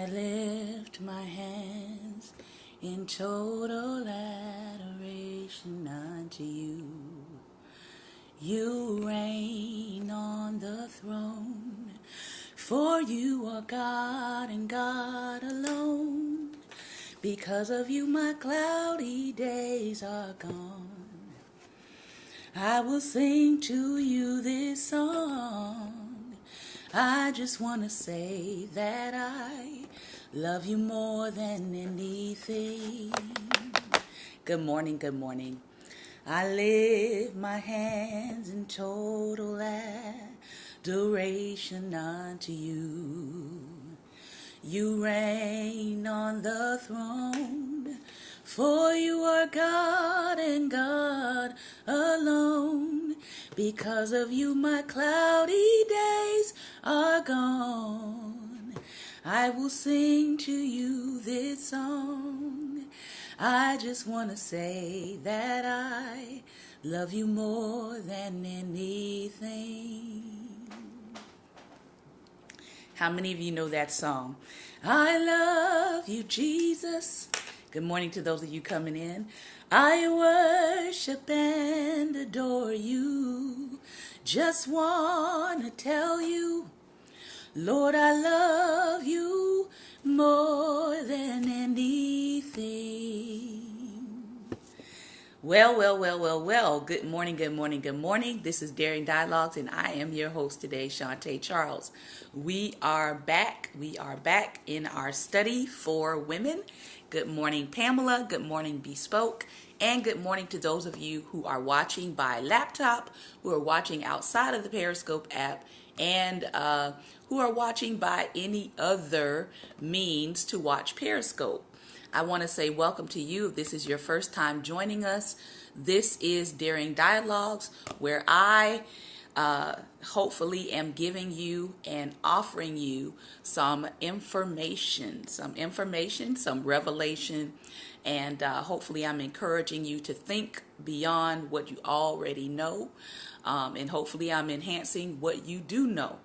lift my hands in total adoration unto you. You reign on the throne, for you are God and God alone. Because of you my cloudy days are gone. I will sing to you this song. I just want to say that I love you more than anything. Good morning, good morning. I lift my hands in total adoration unto you. You reign on the throne, for you are God and God alone. Because of you my cloudy days are gone. I will sing to you this song. I just want to say that I love you more than anything. How many of you know that song? I love you, Jesus. Good morning to those of you coming in. I worship and adore you. Just want to tell you, Lord, I love you more than anything. Well. Good morning, good morning, good morning. This is Daring Dialogues, and I am your host today, Shantae Charles. We are back in our study for women. Good morning, Pamela. Good morning, Bespoke. And good morning to those of you who are watching by laptop, who are watching outside of the Periscope app, and who are watching by any other means to watch Periscope. I want to say welcome to you if this is your first time joining us. This is Daring Dialogues, where I hopefully am giving you and offering you some information, some revelation, and hopefully I'm encouraging you to think beyond what you already know, and hopefully I'm enhancing what you do know.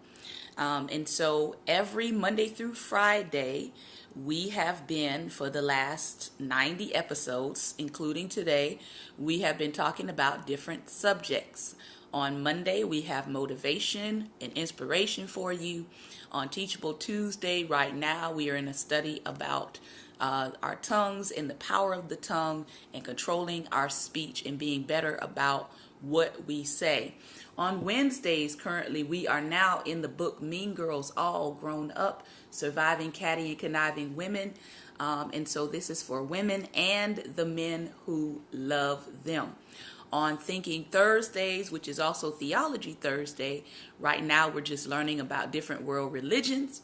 And so every Monday through Friday, we have been, for the last 90 episodes, including today, we have been talking about different subjects. On Monday, we have motivation and inspiration for you. On Teachable Tuesday, right now, we are in a study about our tongues and the power of the tongue and controlling our speech and being better about what we say. On Wednesdays, currently, we are now in the book Mean Girls All Grown Up, Surviving Catty and Conniving Women. And so this is for women and the men who love them. On Thinking Thursdays, which is also Theology Thursday, right now we're just learning about different world religions,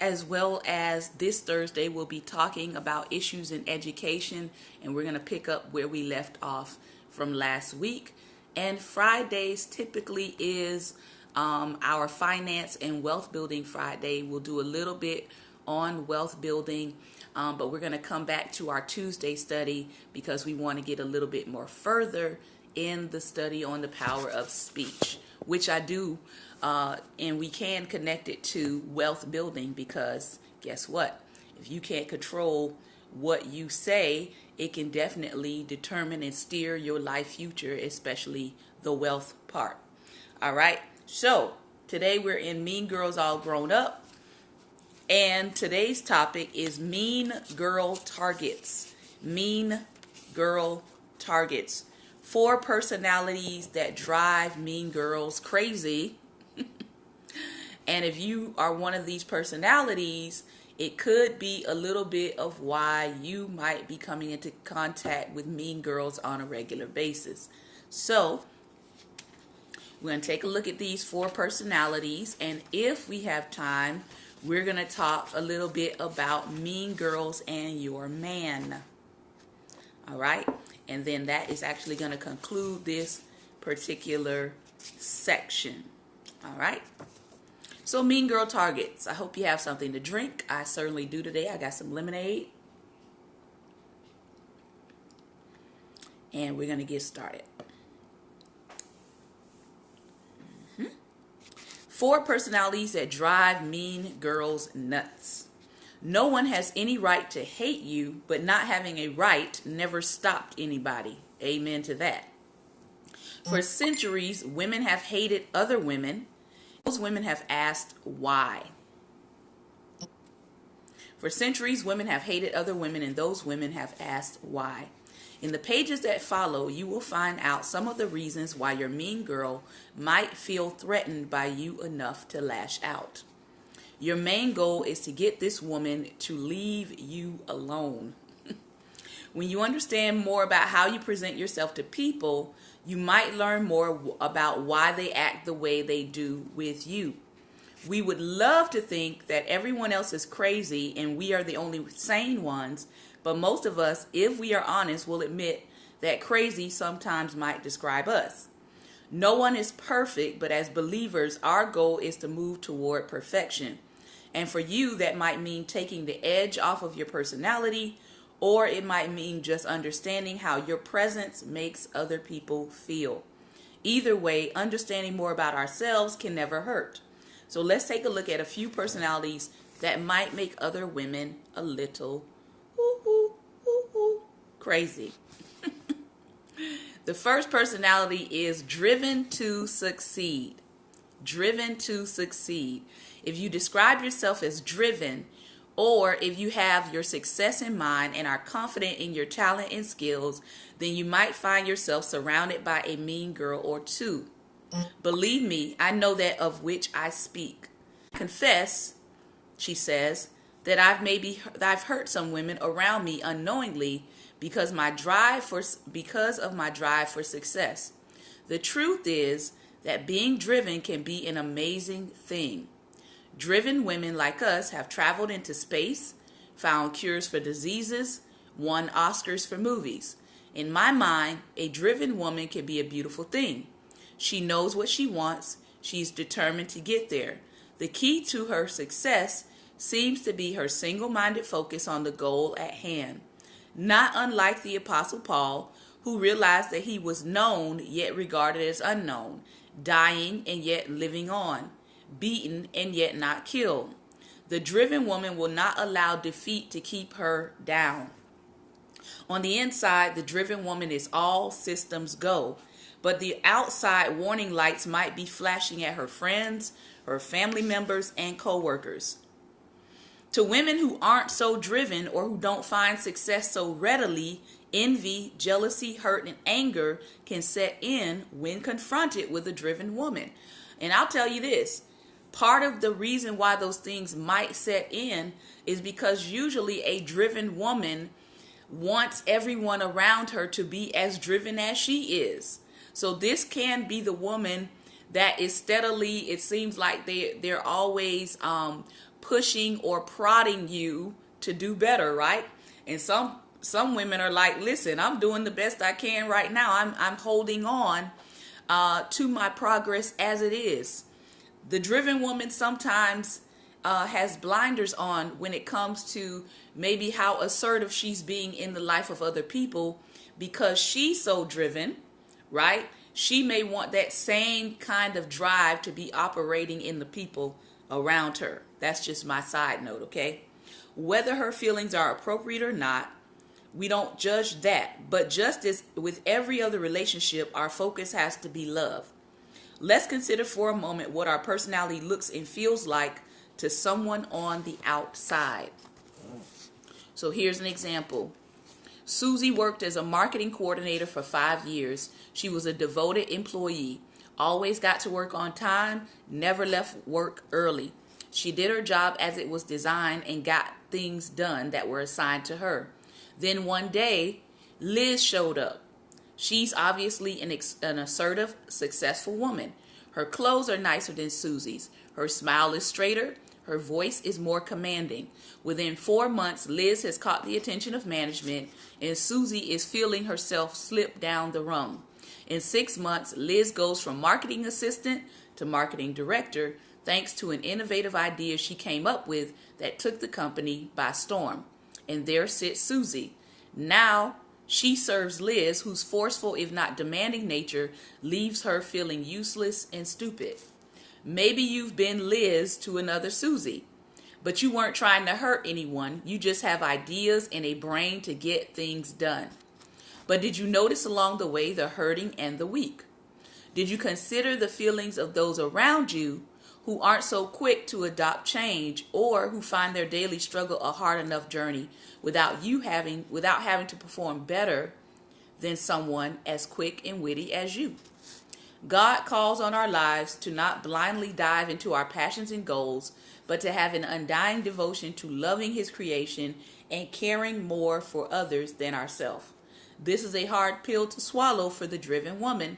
as well as this Thursday we'll be talking about issues in education, and we're going to pick up where we left off from last week. And Fridays typically is our finance and wealth building Friday. We'll do a little bit on wealth building, but we're going to come back to our Tuesday study because we want to get a little bit more further in the study on the power of speech, which I do, and we can connect it to wealth building because guess what? If you can't control what you say, it can definitely determine and steer your life future, especially the wealth part. All right. So today we're in Mean Girls All Grown Up. And today's topic is mean girl targets. Mean girl targets. 4 personalities that drive mean girls crazy. And if you are one of these personalities, it could be a little bit of why you might be coming into contact with mean girls on a regular basis. So we're going to take a look at these 4 personalities, and if we have time, we're going to talk a little bit about mean girls and your man. All right, and then that is actually going to conclude this particular section. All right. So mean girl targets. I hope you have something to drink. I certainly do today. I got some lemonade. And we're going to get started. 4 personalities that drive mean girls nuts. No one has any right to hate you, but not having a right never stopped anybody. Amen to that. For centuries, women have hated other women. Those women have asked why. For centuries, women have hated other women, and those women have asked why. In the pages that follow, you will find out some of the reasons why your mean girl might feel threatened by you enough to lash out. Your main goal is to get this woman to leave you alone. When you understand more about how you present yourself to people, you might learn more about why they act the way they do with you. We would love to think that everyone else is crazy and we are the only sane ones, but most of us, if we are honest, will admit that crazy sometimes might describe us. No one is perfect, but as believers, our goal is to move toward perfection. And for you, that might mean taking the edge off of your personality, or it might mean just understanding how your presence makes other people feel. Either way, understanding more about ourselves can never hurt. So let's take a look at a few personalities that might make other women a little crazy. The first personality is driven to succeed. Driven to succeed. If you describe yourself as driven, or if you have your success in mind and are confident in your talent and skills, then you might find yourself surrounded by a mean girl or two. Believe me, I know that of which I speak. Confess, she says, that I've hurt some women around me unknowingly because of my drive for success. The truth is that being driven can be an amazing thing. Driven women like us have traveled into space, found cures for diseases, won Oscars for movies. In my mind, a driven woman can be a beautiful thing. She knows what she wants. She's determined to get there. The key to her success seems to be her single-minded focus on the goal at hand. Not unlike the Apostle Paul, who realized that he was known yet regarded as unknown, dying and yet living on, beaten and yet not killed. The driven woman will not allow defeat to keep her down. On the inside, the driven woman is all systems go, but the outside warning lights might be flashing at her friends, her family members, and co-workers. To women who aren't so driven or who don't find success so readily, envy, jealousy, hurt, and anger can set in when confronted with a driven woman. And I'll tell you this, part of the reason why those things might set in is because usually a driven woman wants everyone around her to be as driven as she is. So this can be the woman that is steadily, it seems like they're always pushing or prodding you to do better, right? And some women are like, listen, I'm doing the best I can right now. I'm holding on to my progress as it is. The driven woman sometimes has blinders on when it comes to maybe how assertive she's being in the life of other people because she's so driven, right? She may want that same kind of drive to be operating in the people around her. That's just my side note, okay? Whether her feelings are appropriate or not, we don't judge that. But just as with every other relationship, our focus has to be love. Let's consider for a moment what our personality looks and feels like to someone on the outside. So here's an example. Susie worked as a marketing coordinator for 5 years. She was a devoted employee, always got to work on time, never left work early. She did her job as it was designed and got things done that were assigned to her. Then one day, Liz showed up. She's obviously an assertive, successful woman. Her clothes are nicer than Susie's. Her smile is straighter. Her voice is more commanding. Within 4 months, Liz has caught the attention of management, and Susie is feeling herself slip down the rung. In 6 months, Liz goes from marketing assistant to marketing director, thanks to an innovative idea she came up with that took the company by storm. And there sits Susie. Now, she serves Liz, whose forceful, if not demanding nature, leaves her feeling useless and stupid. Maybe you've been Liz to another Susie. But you weren't trying to hurt anyone. You just have ideas and a brain to get things done. But did you notice along the way the hurting and the weak? Did you consider the feelings of those around you who aren't so quick to adopt change, or who find their daily struggle a hard enough journey without having to perform better than someone as quick and witty as you? God calls on our lives to not blindly dive into our passions and goals, but to have an undying devotion to loving his creation and caring more for others than ourselves. This is a hard pill to swallow for the driven woman,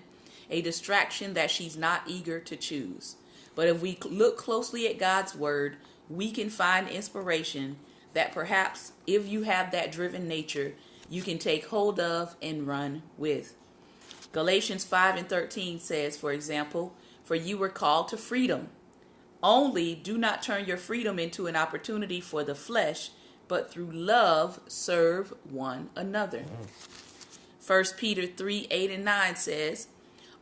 a distraction that she's not eager to choose. But if we look closely at God's word, we can find inspiration that perhaps if you have that driven nature, you can take hold of and run with. Galatians 5:13 says, for example, for you were called to freedom. Only do not turn your freedom into an opportunity for the flesh, but through love serve one another. 1 Peter 3:8-9 says,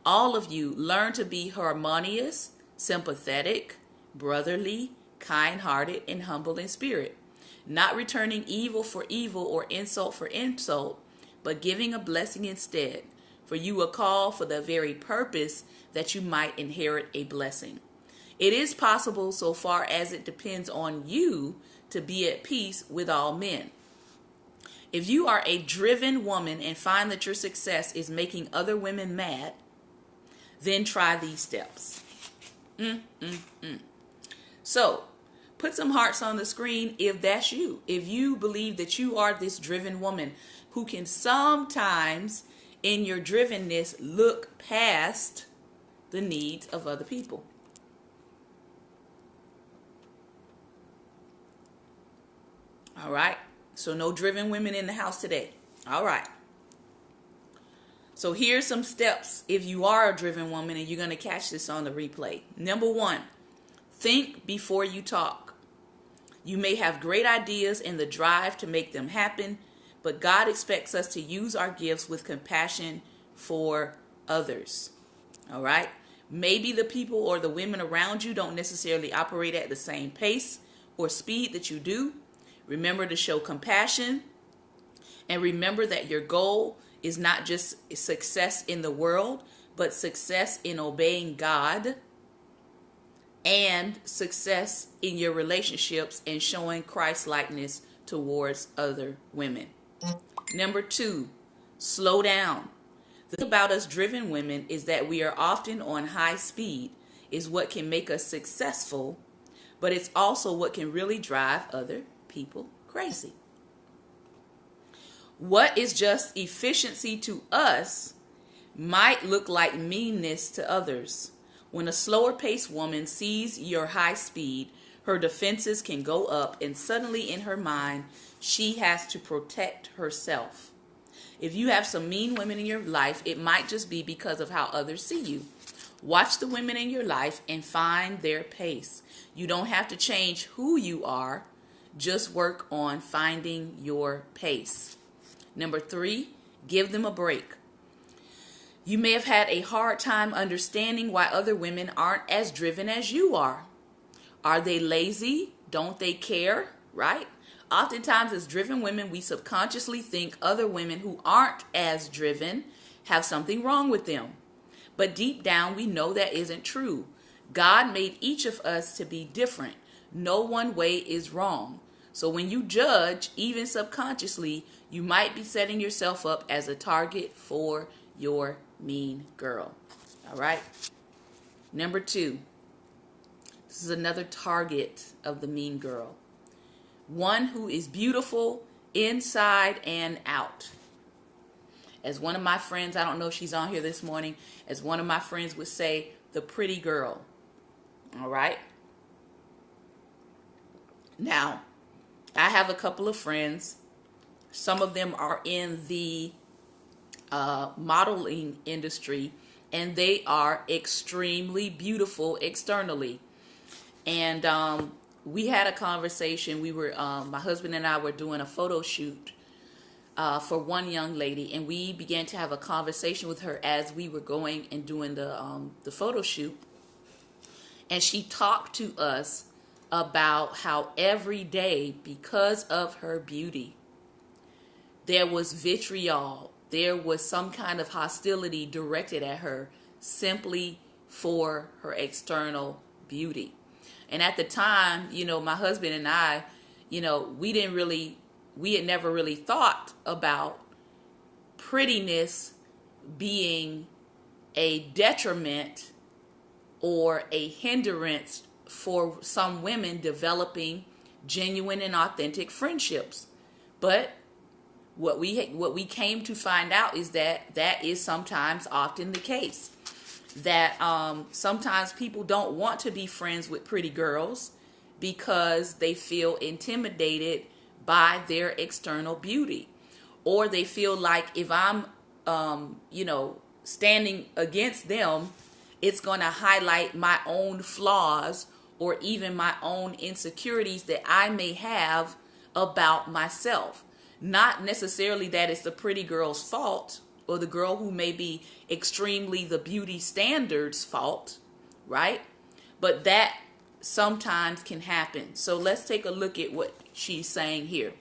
all of you learn to be harmonious, sympathetic, brotherly, kind-hearted, and humble in spirit, not returning evil for evil or insult for insult, but giving a blessing instead. For you were called for the very purpose that you might inherit a blessing. It is possible, so far as it depends on you, to be at peace with all men. If you are a driven woman and find that your success is making other women mad, then try these steps. So, put some hearts on the screen if that's you. If you believe that you are this driven woman who can sometimes, in your drivenness, look past the needs of other people. All right. So no driven women in the house today. All right. So here's some steps if you are a driven woman and you're going to catch this on the replay. Number 1, think before you talk. You may have great ideas and the drive to make them happen, but God expects us to use our gifts with compassion for others. All right. Maybe the people or the women around you don't necessarily operate at the same pace or speed that you do. Remember to show compassion, and remember that your goal is not just success in the world, but success in obeying God and success in your relationships and showing Christ-likeness towards other women. Number 2, slow down. The thing about us driven women is that we are often on high speed, is what can make us successful, but it's also what can really drive other people crazy. What is just efficiency to us might look like meanness to others. When a slower paced woman sees your high speed, her defenses can go up, and suddenly in her mind, she has to protect herself. If you have some mean women in your life, it might just be because of how others see you. Watch the women in your life and find their pace. You don't have to change who you are. Just work on finding your pace. Number 3, give them a break. You may have had a hard time understanding why other women aren't as driven as you are. Are they lazy? Don't they care? Right? Oftentimes as driven women, we subconsciously think other women who aren't as driven have something wrong with them. But deep down, we know that isn't true. God made each of us to be different. No one way is wrong. So when you judge, even subconsciously, you might be setting yourself up as a target for your mean girl. All right. Number 2. This is another target of the mean girl. One who is beautiful inside and out. As one of my friends, I don't know if she's on here this morning, as one of my friends would say, the pretty girl. All right. Now, I have a couple of friends. Some of them are in the modeling industry, and they are extremely beautiful externally. And we had a conversation. We were, my husband and I were doing a photo shoot for one young lady, and we began to have a conversation with her as we were going and doing the photo shoot. And she talked to us about how every day, because of her beauty, there was vitriol, there was some kind of hostility directed at her simply for her external beauty. And at the time, my husband and I, we had never really thought about prettiness being a detriment or a hindrance for some women developing genuine and authentic friendships. But what we came to find out is that is sometimes often the case. That sometimes people don't want to be friends with pretty girls because they feel intimidated by their external beauty. Or they feel like if I'm, standing against them, it's going to highlight my own flaws or even my own insecurities that I may have about myself. Not necessarily that it's the pretty girl's fault or the girl who may be extremely the beauty standards fault, right? But that sometimes can happen. So let's take a look at what she's saying here.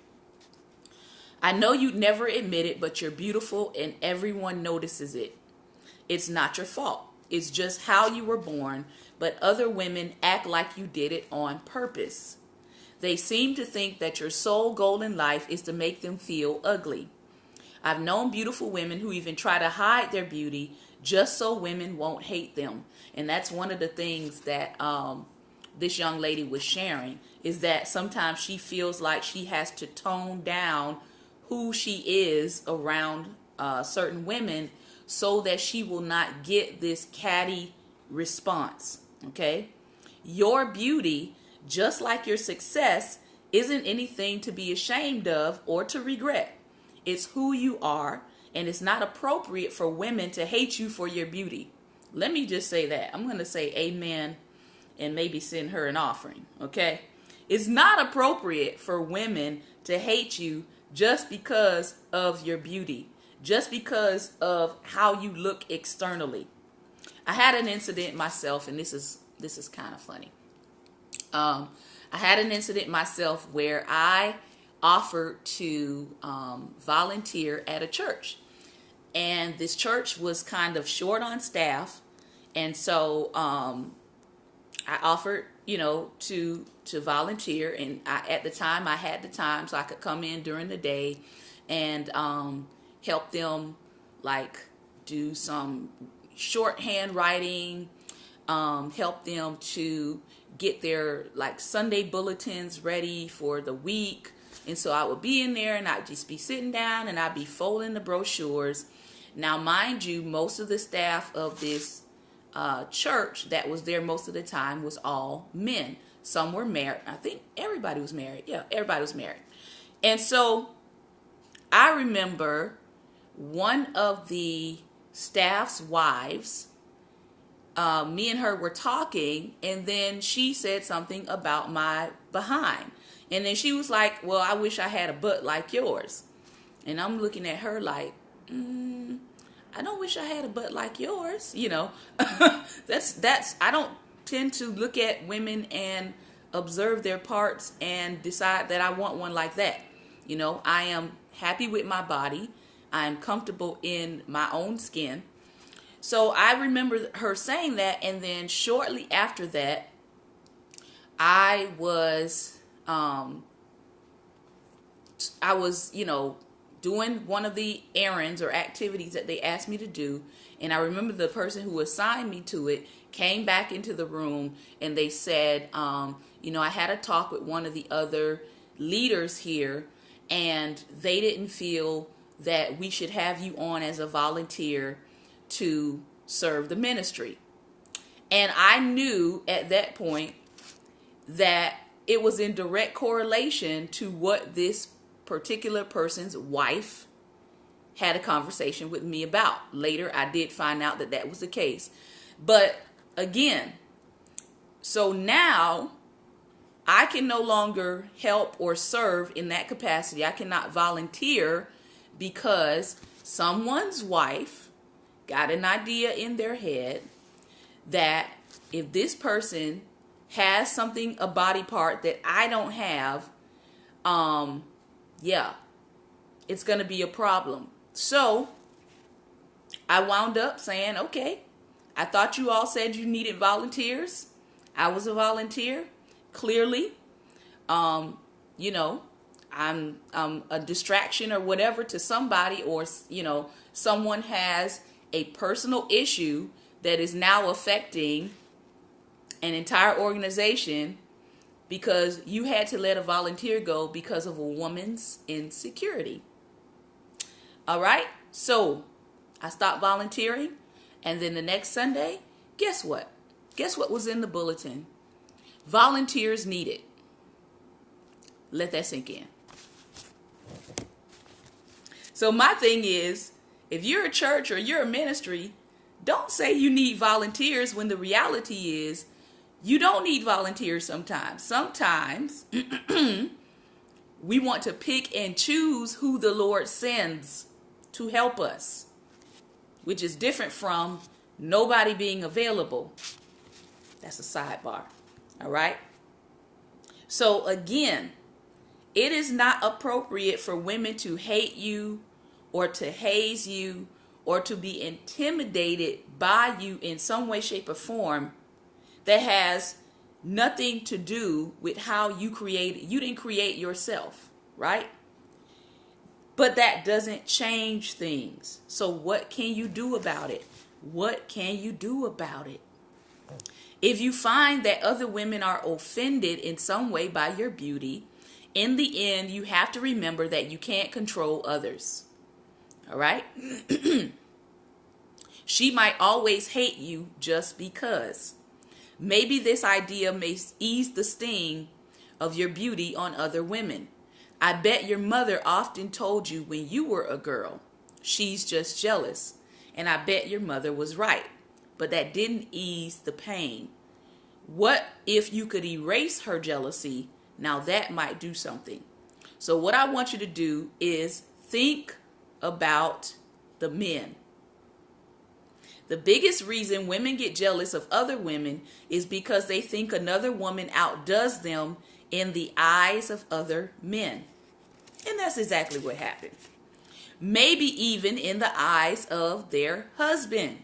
I know you'd never admit it, but you're beautiful and everyone notices it. It's not your fault. It's just how you were born, but other women act like you did it on purpose. They seem to think that your sole goal in life is to make them feel ugly. I've known beautiful women who even try to hide their beauty just so women won't hate them. And that's one of the things that this young lady was sharing, is that sometimes she feels like she has to tone down who she is around certain women so that she will not get this catty response. Okay? Your beauty, just like your success, isn't anything to be ashamed of or to regret. It's who you are, and it's not appropriate for women to hate you for your beauty. Let me just say that. I'm going to say amen and maybe send her an offering, okay? It's not appropriate for women to hate you just because of your beauty, just because of how you look externally. I had an incident myself, and this is kind of funny. I had an incident myself where I offered to volunteer at a church, and this church was kind of short on staff, and so I offered, to volunteer, and at the time I had the time, so I could come in during the day and help them like do some shorthand writing, help them to get their like Sunday bulletins ready for the week. And so I would be in there and I'd just be sitting down and I'd be folding the brochures. Now, mind you, most of the staff of this church that was there most of the time was all men. Some were married. I think everybody was married. Yeah, everybody was married. And so I remember one of the staff's wives, me and her were talking, and then she said something about my behind. And then she was like, well, I wish I had a butt like yours. And I'm looking at her like, I don't wish I had a butt like yours. That's I don't tend to look at women and observe their parts and decide that I want one like that. I am happy with my body. I am comfortable in my own skin. So I remember her saying that, and then shortly after that, I was, doing one of the errands or activities that they asked me to do. And I remember the person who assigned me to it came back into the room, and they said, I had a talk with one of the other leaders here, and they didn't feel that we should have you on as a volunteer to serve the ministry. And I knew at that point that it was in direct correlation to what this particular person's wife had a conversation with me about. Later, I did find out that that was the case. But again, so now I can no longer help or serve in that capacity. I cannot volunteer because someone's wife got an idea in their head that if this person has something, a body part that I don't have, yeah, it's going to be a problem. So I wound up saying, okay, I thought you all said you needed volunteers. I was a volunteer. Clearly, you know, I'm a distraction or whatever to somebody, or, you know, someone has a personal issue that is now affecting an entire organization because you had to let a volunteer go because of a woman's insecurity. All right. So I stopped volunteering. And then the next Sunday, guess what? Guess what was in the bulletin? Volunteers needed. Let that sink in. So my thing is, if you're a church or you're a ministry, don't say you need volunteers when the reality is you don't need volunteers sometimes. Sometimes we want to pick and choose who the Lord sends to help us, which is different from nobody being available. That's a sidebar. All right. So again, it is not appropriate for women to hate you or to haze you or to be intimidated by you in some way, shape, or form that has nothing to do with how you created. You didn't create yourself, right? But that doesn't change things. So what can you do about it? What can you do about it? If you find that other women are offended in some way by your beauty, in the end, you have to remember that you can't control others. All right? She might always hate you just because. Maybe this idea may ease the sting of your beauty on other women. I bet your mother often told you when you were a girl, she's just jealous. And I bet your mother was right. But that didn't ease the pain. What if you could erase her jealousy? Now that might do something. So what I want you to do is think about the men. The biggest reason women get jealous of other women is because they think another woman outdoes them in the eyes of other men. And that's exactly what happened. Maybe even in the eyes of their husband.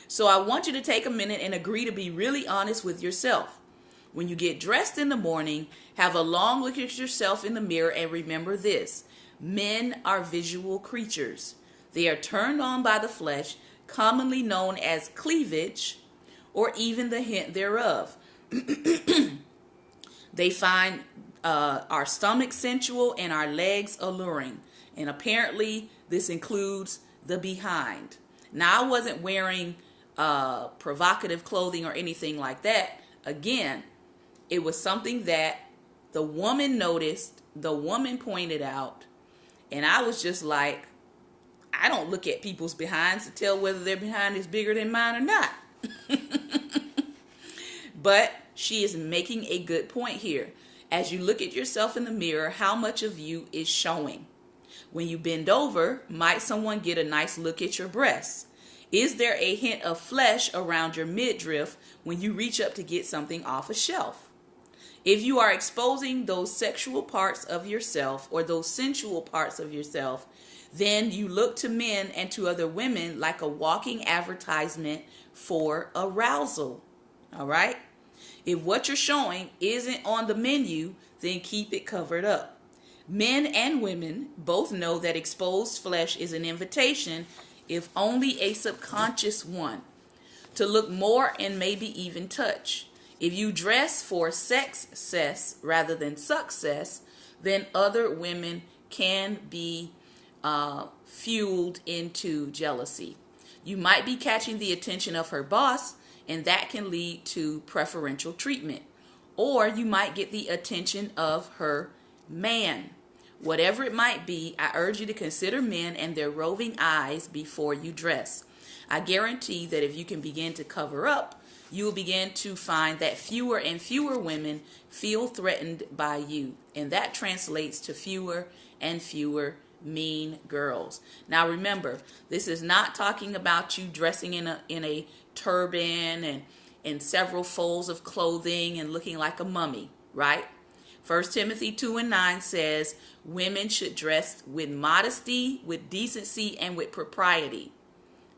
So I want you to take a minute and agree to be really honest with yourself. When you get dressed in the morning, have a long look at yourself in the mirror and remember this. Men are visual creatures. They are turned on by the flesh, commonly known as cleavage, or even the hint thereof. They find our stomach sensual and our legs alluring. And apparently this includes the behind. Now, I wasn't wearing provocative clothing or anything like that. Again, it was something that the woman noticed, the woman pointed out, and I was just like, I don't look at people's behinds to tell whether their behind is bigger than mine or not. But she is making a good point here. As you look at yourself in the mirror, how much of you is showing? When you bend over, might someone get a nice look at your breasts? Is there a hint of flesh around your midriff when you reach up to get something off a shelf? If you are exposing those sexual parts of yourself or those sensual parts of yourself, then you look to men and to other women like a walking advertisement for arousal. All right? If what you're showing isn't on the menu, then keep it covered up. Men and women both know that exposed flesh is an invitation, if only a subconscious one, to look more and maybe even touch. If you dress for success rather than success, then other women can be fueled into jealousy. You might be catching the attention of her boss, and that can lead to preferential treatment. Or you might get the attention of her man. Whatever it might be, I urge you to consider men and their roving eyes before you dress. I guarantee that if you can begin to cover up, you will begin to find that fewer and fewer women feel threatened by you. And that translates to fewer and fewer mean girls. Now remember, this is not talking about you dressing in a turban and in several folds of clothing and looking like a mummy, right? 1 Timothy 2:9 says women should dress with modesty, with decency, and with propriety.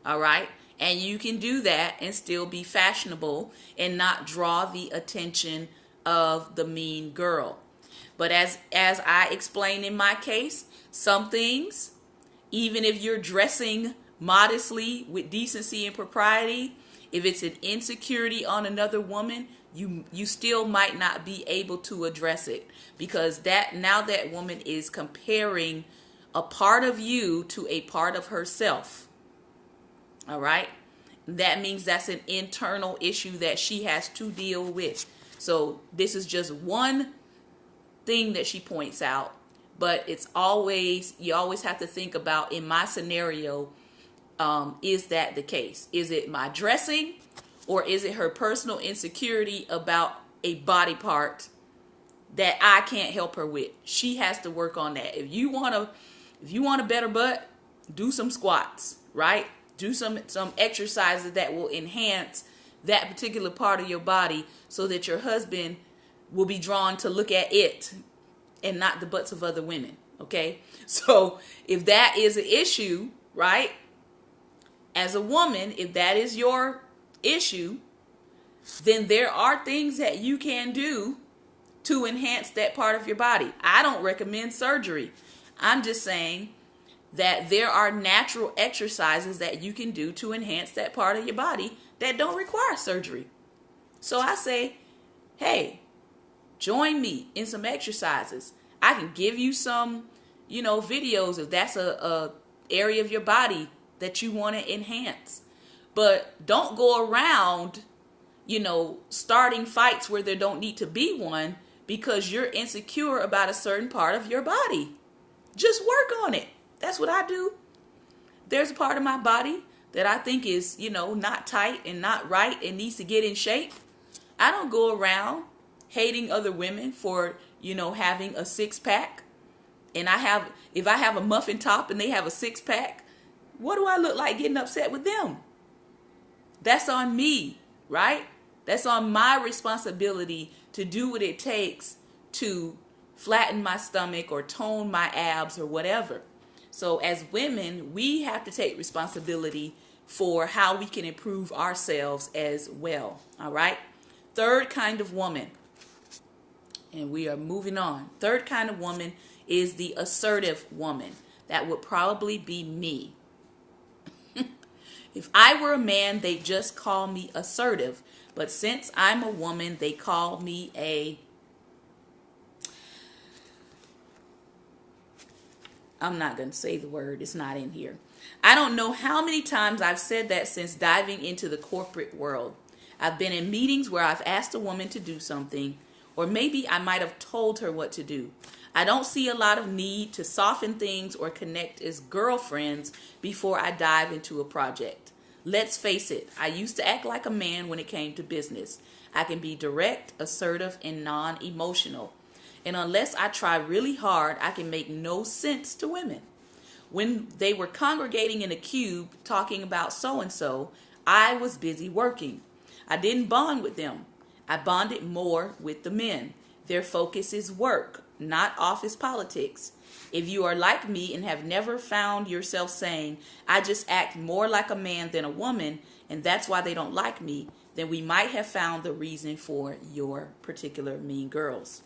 All right? And you can do that and still be fashionable and not draw the attention of the mean girl. But as I explained in my case, some things, even if you're dressing modestly with decency and propriety, if it's an insecurity on another woman, you still might not be able to address it, because that woman is comparing a part of you to a part of herself. All right? That means that's an internal issue that she has to deal with. So this is just one thing that she points out, but you always have to think about, in my scenario, is that the case? Is it my dressing, or is it her personal insecurity about a body part that I can't help her with? She has to work on that. If you want a better butt, do some squats, right? Do some exercises that will enhance that particular part of your body so that your husband will be drawn to look at it and not the butts of other women, okay? So if that is an issue, right, as a woman, if that is your issue, then there are things that you can do to enhance that part of your body. I don't recommend surgery. I'm just saying that there are natural exercises that you can do to enhance that part of your body that don't require surgery. So I say, hey, join me in some exercises. I can give you some, videos if that's a area of your body that you want to enhance. But don't go around, starting fights where there don't need to be one because you're insecure about a certain part of your body. Just work on it. That's what I do. There's a part of my body that I think is, not tight and not right and needs to get in shape. I don't go around hating other women for, having a six-pack. And if I have a muffin top and they have a six-pack, what do I look like getting upset with them? That's on me, right? That's on my responsibility to do what it takes to flatten my stomach or tone my abs or whatever. So as women, we have to take responsibility for how we can improve ourselves as well. All right. Third kind of woman. And we are moving on. Third kind of woman is the assertive woman. That would probably be me. If I were a man, they'd just call me assertive. But since I'm a woman, they call me I'm not going to say the word. It's not in here. I don't know how many times I've said that since diving into the corporate world. I've been in meetings where I've asked a woman to do something, or maybe I might have told her what to do. I don't see a lot of need to soften things or connect as girlfriends before I dive into a project. Let's face it, I used to act like a man when it came to business. I can be direct, assertive, and non-emotional. And unless I try really hard, I can make no sense to women. When they were congregating in a cube talking about so-and-so, I was busy working. I didn't bond with them. I bonded more with the men. Their focus is work, not office politics. If you are like me and have never found yourself saying, I just act more like a man than a woman, and that's why they don't like me, then we might have found the reason for your particular mean girls.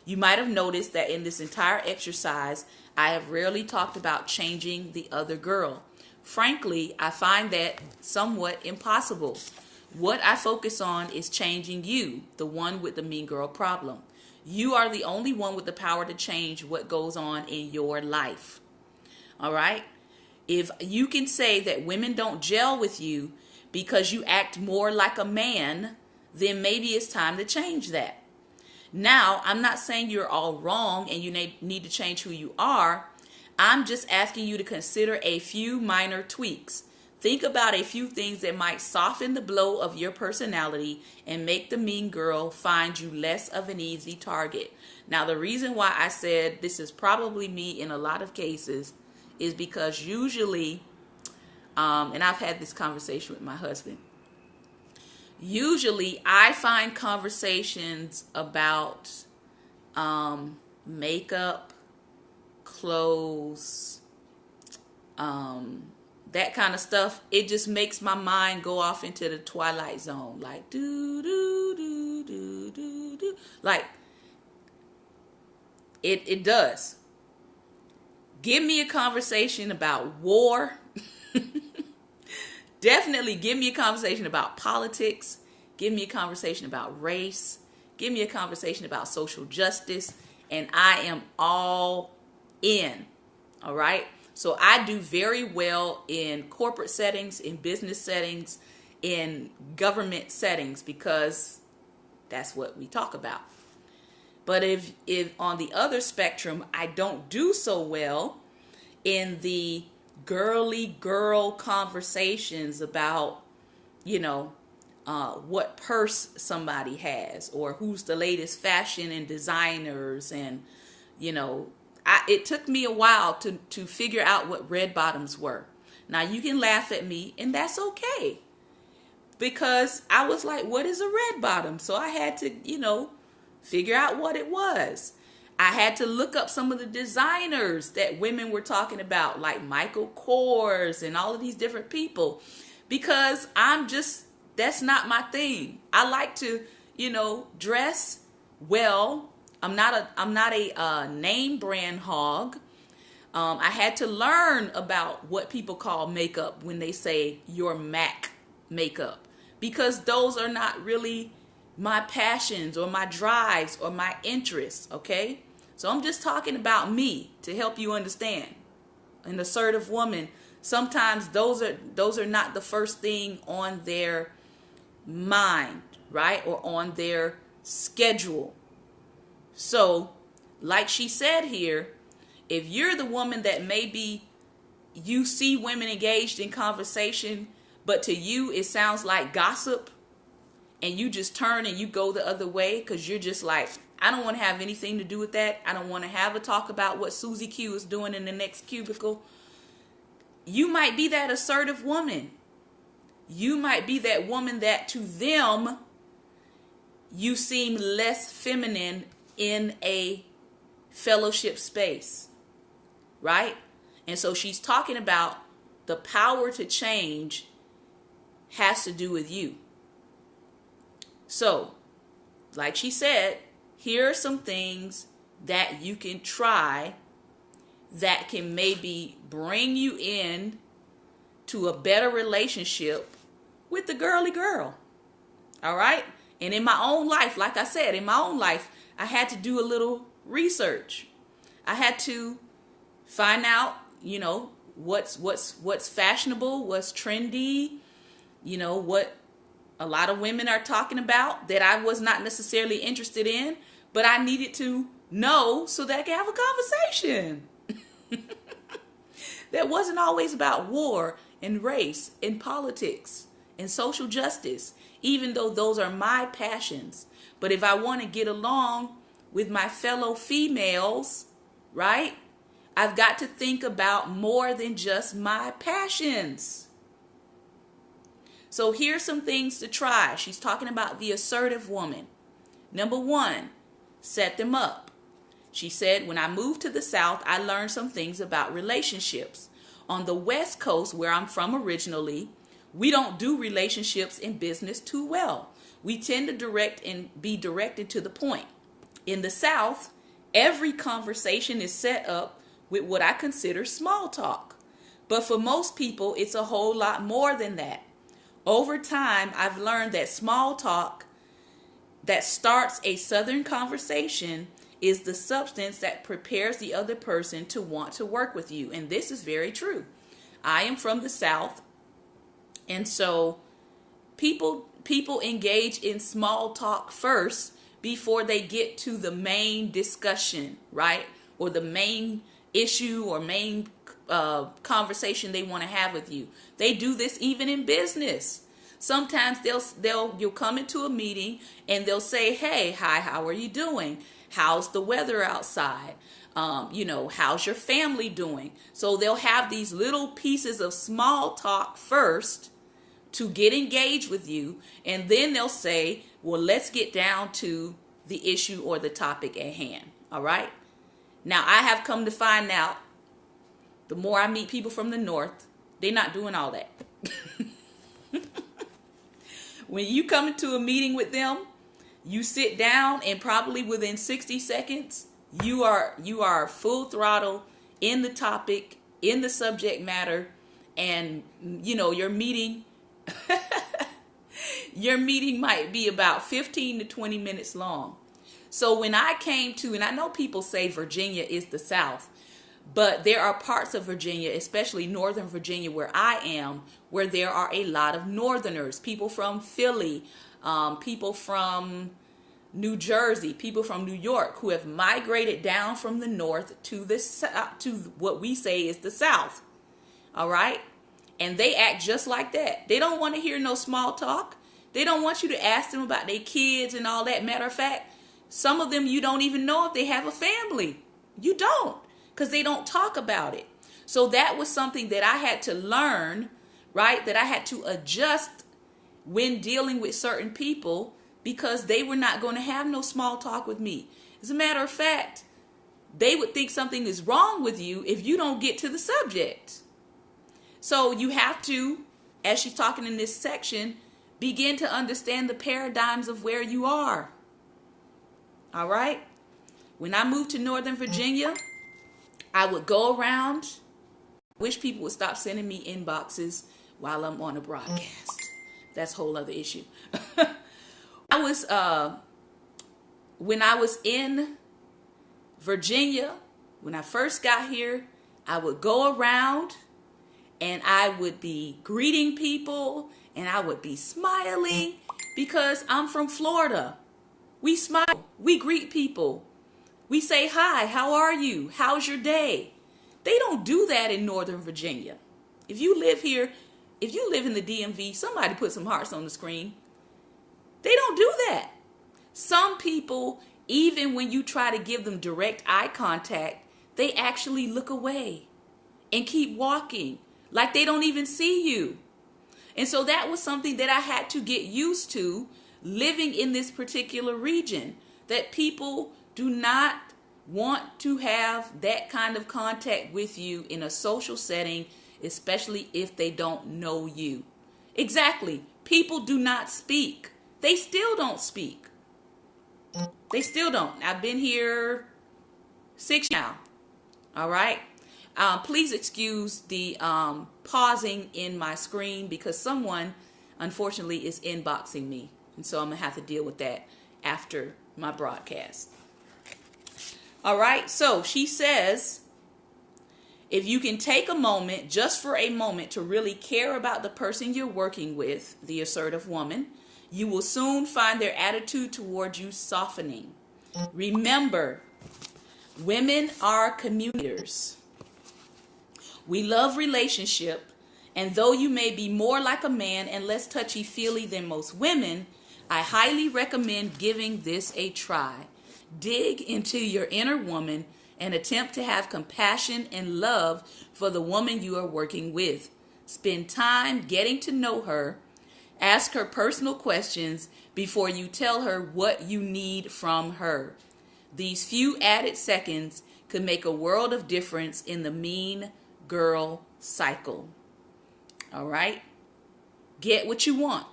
You might have noticed that in this entire exercise, I have rarely talked about changing the other girl. Frankly, I find that somewhat impossible. What I focus on is changing you, the one with the mean girl problem. You are the only one with the power to change what goes on in your life. All right? If you can say that women don't gel with you because you act more like a man, then maybe it's time to change that. Now, I'm not saying you're all wrong and you need to change who you are. I'm just asking you to consider a few minor tweaks. Think about a few things that might soften the blow of your personality and make the mean girl find you less of an easy target. Now, the reason why I said this is probably me in a lot of cases is because usually, and I've had this conversation with my husband, Usually I find conversations about makeup, clothes, that kind of stuff. It just makes my mind go off into the twilight zone, like do do do do do do, like it does. Give me a conversation about war. Definitely give me a conversation about politics. Give me a conversation about race. Give me a conversation about social justice. And I am all in. All right. So I do very well in corporate settings, in business settings, in government settings, because that's what we talk about. But if on the other spectrum, I don't do so well in the girly girl conversations about, what purse somebody has, or who's the latest fashion and designers. And, it took me a while to figure out what red bottoms were. Now you can laugh at me, and that's okay, because I was like, what is a red bottom? So I had to, figure out what it was. I had to look up some of the designers that women were talking about, like Michael Kors and all of these different people, because that's not my thing. I like to, dress well. I'm not a name brand hog. I had to learn about what people call makeup when they say your MAC makeup, because those are not really my passions or my drives or my interests, okay? So I'm just talking about me to help you understand. An assertive woman, sometimes those are not the first thing on their mind, right? Or on their schedule. So, like she said here, if you're the woman that maybe you see women engaged in conversation, but to you it sounds like gossip, and you just turn and you go the other way because you're just like, I don't want to have anything to do with that. I don't want to have a talk about what Susie Q is doing in the next cubicle. You might be that assertive woman. You might be that woman that to them, you seem less feminine in a fellowship space, right? And so she's talking about the power to change has to do with you. So, like she said, here are some things that you can try that can maybe bring you in to a better relationship with the girly girl. All right? And in my own life, like I said, I had to do a little research. I had to find out, what's fashionable, what's trendy, what a lot of women are talking about that I was not necessarily interested in, but I needed to know so that I could have a conversation. That wasn't always about war and race and politics and social justice, even though those are my passions. But if I want to get along with my fellow females, right, I've got to think about more than just my passions. So here's some things to try. She's talking about the assertive woman. Number 1, set them up. She said, when I moved to the South, I learned some things about relationships. On the West Coast, where I'm from originally, we don't do relationships in business too well. We tend to direct and be directed to the point. In the South, every conversation is set up with what I consider small talk. But for most people, it's a whole lot more than that. Over time, I've learned that small talk that starts a Southern conversation is the substance that prepares the other person to want to work with you. And this is very true. I am from the South, and so people engage in small talk first before they get to the main discussion, right? Or the main issue or main conversation they want to have with you. They do this even in business. Sometimes you'll come into a meeting and they'll say, hey, hi, how are you doing? How's the weather outside? How's your family doing? So they'll have these little pieces of small talk first, to get engaged with you, and then they'll say, well, let's get down to the issue or the topic at hand. All right. Now, I have come to find out the more I meet people from the North, they're not doing all that. When you come into a meeting with them, you sit down, and probably within 60 seconds, you are full throttle in the topic, in the subject matter, and your meeting your meeting might be about 15 to 20 minutes long. So when I came to, and I know people say Virginia is the South, but there are parts of Virginia, especially Northern Virginia where I am, where there are a lot of Northerners, people from Philly, people from New Jersey, people from New York, who have migrated down from the North to to what we say is the South. All right. And they act just like that. They don't want to hear no small talk. They don't want you to ask them about their kids and all that. Matter of fact, some of them you don't even know if they have a family. You don't, because they don't talk about it. So that was something that I had to learn, right? That I had to adjust when dealing with certain people, because they were not going to have no small talk with me. As a matter of fact, they would think something is wrong with you if you don't get to the subject. So you have to, as she's talking in this section, begin to understand the paradigms of where you are. All right. When I moved to Northern Virginia, I would go around. Wish people would stop sending me inboxes while I'm on a broadcast. That's a whole other issue. When I was in Virginia, when I first got here, I would go around and I would be greeting people and I would be smiling, because I'm from Florida. We smile, we greet people. We say, hi, how are you? How's your day? They don't do that in Northern Virginia. If you live here, if you live in the DMV, somebody put some hearts on the screen. They don't do that. Some people, even when you try to give them direct eye contact, they actually look away and keep walking like they don't even see you. And so that was something that I had to get used to living in this particular region, that people do not want to have that kind of contact with you in a social setting, especially if they don't know you. Exactly. People do not speak. They still don't speak. They still don't. I've been here 6 years now. All right. Please excuse the pausing in my screen, because someone, unfortunately, is inboxing me. And so I'm going to have to deal with that after my broadcast. All right. So she says, if you can take a moment, just for a moment, to really care about the person you're working with, the assertive woman, you will soon find their attitude toward you softening. Remember, women are communicators. We love relationship, and though you may be more like a man and less touchy-feely than most women, I highly recommend giving this a try. Dig into your inner woman and attempt to have compassion and love for the woman you are working with. Spend time getting to know her. Ask her personal questions before you tell her what you need from her. These few added seconds could make a world of difference in the mean girl cycle. All right? Get what you want.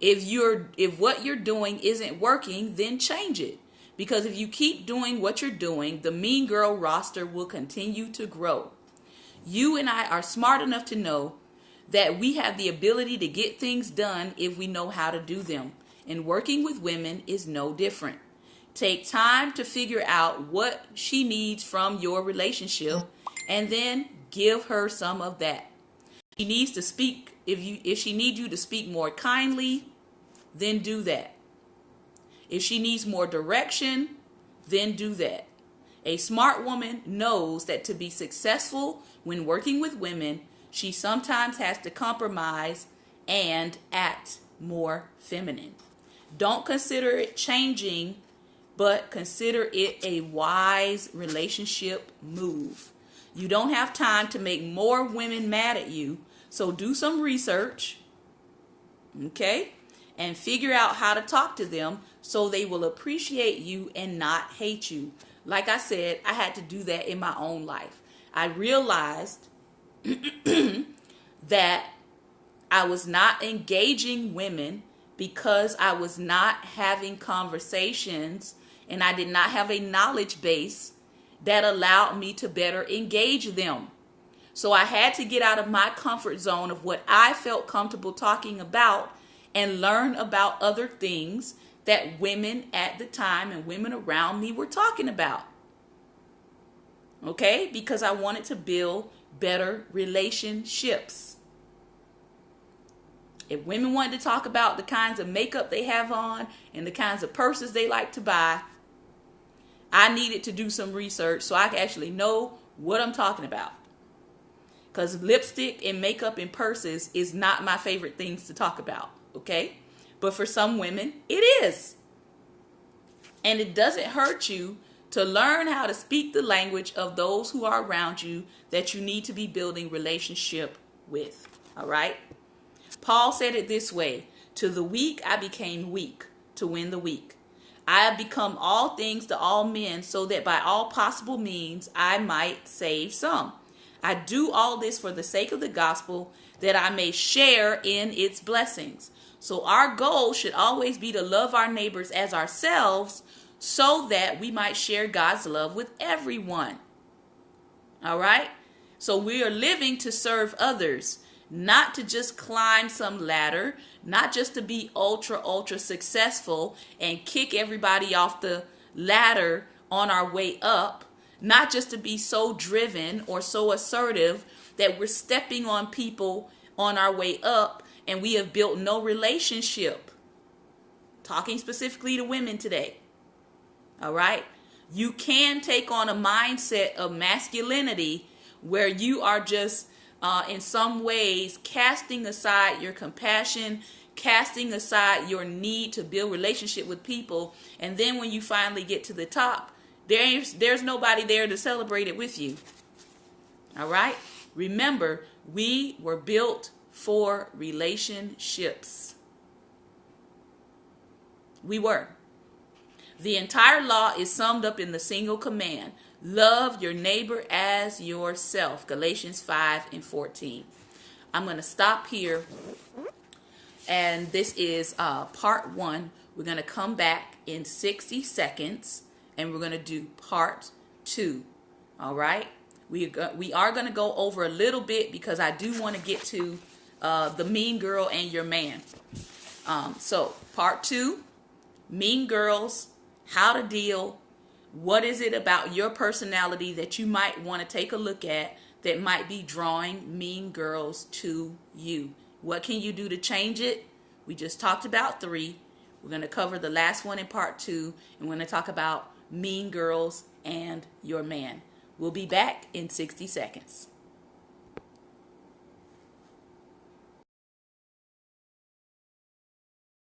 If what you're doing isn't working, then change it. Because if you keep doing what you're doing, the mean girl roster will continue to grow. You and I are smart enough to know that we have the ability to get things done if we know how to do them. And working with women is no different. Take time to figure out what she needs from your relationship, and then give her some of that. She needs to speak. If she needs you to speak more kindly, then do that. If she needs more direction, then do that. A smart woman knows that to be successful when working with women, she sometimes has to compromise and act more feminine. Don't consider it changing, but consider it a wise relationship move. You don't have time to make more women mad at you, so do some research. Okay? And figure out how to talk to them so they will appreciate you and not hate you. Like I said, I had to do that in my own life. I realized that I was not engaging women because I was not having conversations and I did not have a knowledge base that allowed me to better engage them. So I had to get out of my comfort zone of what I felt comfortable talking about and learn about other things that women at the time and women around me were talking about. Okay? Because I wanted to build better relationships. If women wanted to talk about the kinds of makeup they have on and the kinds of purses they like to buy, I needed to do some research so I could actually know what I'm talking about. Because lipstick and makeup and purses is not my favorite things to talk about, okay? But for some women, it is. And it doesn't hurt you to learn how to speak the language of those who are around you that you need to be building relationship with, all right? Paul said it this way, to the weak I became weak to win the weak. I have become all things to all men so that by all possible means I might save some. I do all this for the sake of the gospel that I may share in its blessings. So our goal should always be to love our neighbors as ourselves so that we might share God's love with everyone. All right? So we are living to serve others, not to just climb some ladder, not just to be ultra successful and kick everybody off the ladder on our way up, not just to be so driven or so assertive that we're stepping on people on our way up and we have built no relationship. Talking specifically to women today. All right? You can take on a mindset of masculinity where you are just in some ways casting aside your compassion, casting aside your need to build relationship with people, and then when you finally get to the top, there's nobody there to celebrate it with you. All right? Remember, we were built for relationships. We were. The entire law is summed up in the single command: love your neighbor as yourself. Galatians 5:14. I'm going to stop here. And this is part 1. We're going to come back in 60 seconds. And we're going to do part 2. All right? We are going to go over a little bit because I do want to get to the mean girl and your man. So part 2, mean girls, how to deal. What is it about your personality that you might want to take a look at that might be drawing mean girls to you? What can you do to change it? We just talked about 3. We're going to cover the last one in part 2. And we're going to talk about mean girls and your man. We'll be back in 60 seconds.